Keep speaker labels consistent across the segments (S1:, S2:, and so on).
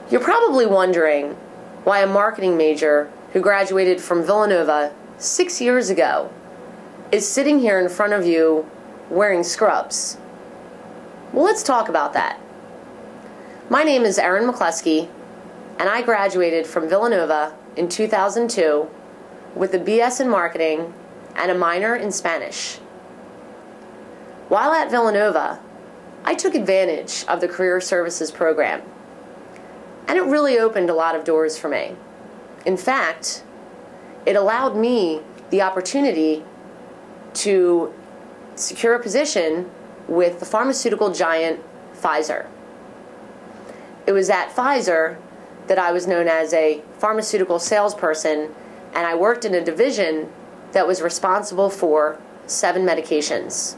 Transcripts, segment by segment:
S1: You're probably wondering why a marketing major who graduated from Villanova 6 years ago is sitting here in front of you wearing scrubs. Well, let's talk about that. My name is Erin McCloskey, and I graduated from Villanova in 2002 with a BS in marketing and a minor in Spanish. While at Villanova, I took advantage of the career services program, and it really opened a lot of doors for me. In fact, it allowed me the opportunity to secure a position with the pharmaceutical giant Pfizer. It was at Pfizer that I was known as a pharmaceutical salesperson, and I worked in a division that was responsible for 7 medications.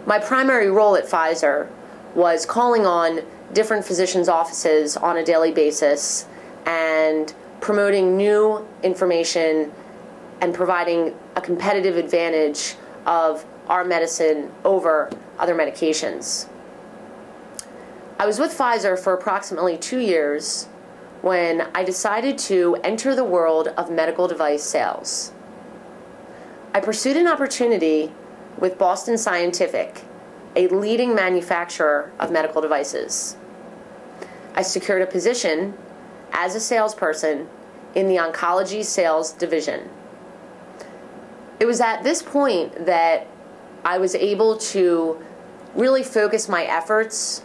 S1: My primary role at Pfizer was calling on different physicians' offices on a daily basis and promoting new information and providing a competitive advantage of our medicine over other medications. I was with Pfizer for approximately 2 years when I decided to enter the world of medical device sales. I pursued an opportunity with Boston Scientific, a leading manufacturer of medical devices. I secured a position as a salesperson in the oncology sales division. It was at this point that I was able to really focus my efforts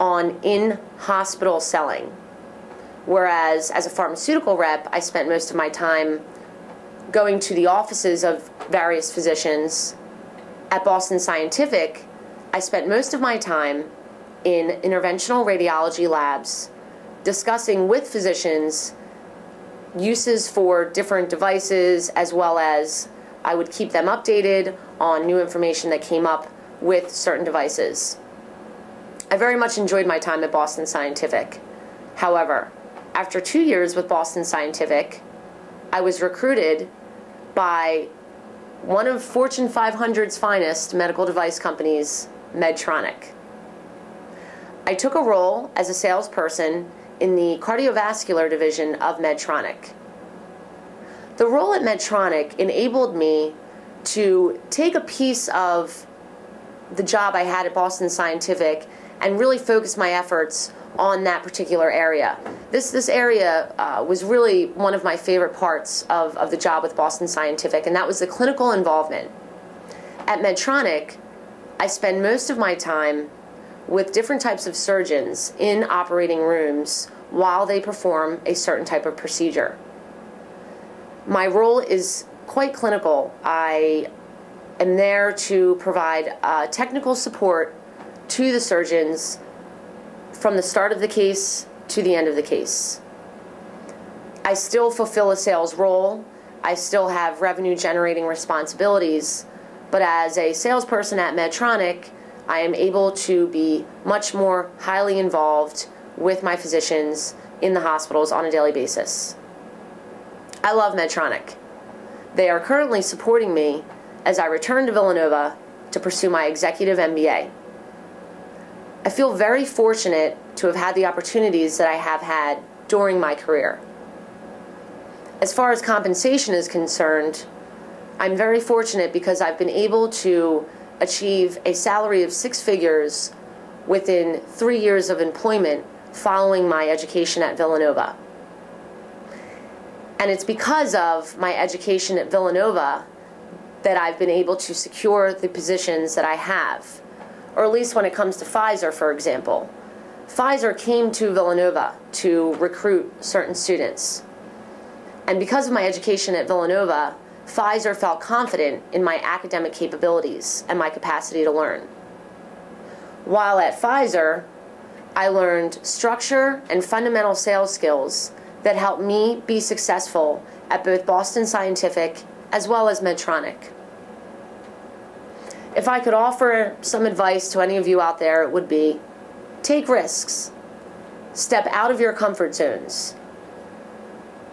S1: on in-hospital selling, whereas as a pharmaceutical rep, I spent most of my time going to the offices of various physicians. At Boston Scientific, I spent most of my time in interventional radiology labs discussing with physicians uses for different devices, as well as I would keep them updated on new information that came up with certain devices. I very much enjoyed my time at Boston Scientific. However, after 2 years with Boston Scientific, I was recruited by one of Fortune 500's finest medical device companies, Medtronic. I took a role as a salesperson in the cardiovascular division of Medtronic. The role at Medtronic enabled me to take a piece of the job I had at Boston Scientific and really focus my efforts on that particular area. This area was really one of my favorite parts of the job with Boston Scientific, and that was the clinical involvement. At Medtronic, I spend most of my time with different types of surgeons in operating rooms while they perform a certain type of procedure. My role is quite clinical. I am there to provide technical support to the surgeons from the start of the case to the end of the case. I still fulfill a sales role. I still have revenue generating responsibilities, but as a salesperson at Medtronic, I am able to be much more highly involved with my physicians in the hospitals on a daily basis. I love Medtronic. They are currently supporting me as I return to Villanova to pursue my executive MBA. I feel very fortunate to have had the opportunities that I have had during my career. As far as compensation is concerned, I'm very fortunate because I've been able to achieve a salary of 6 figures within 3 years of employment following my education at Villanova. And it's because of my education at Villanova that I've been able to secure the positions that I have. Or at least when it comes to Pfizer, for example. Pfizer came to Villanova to recruit certain students. And because of my education at Villanova, Pfizer felt confident in my academic capabilities and my capacity to learn. While at Pfizer, I learned structure and fundamental sales skills that helped me be successful at both Boston Scientific as well as Medtronic. If I could offer some advice to any of you out there, it would be, take risks. Step out of your comfort zones.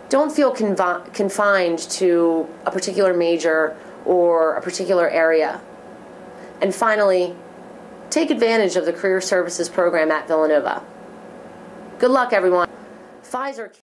S1: Don't feel confined to a particular major or a particular area. And finally, take advantage of the career services program at Villanova. Good luck, everyone. Pfizer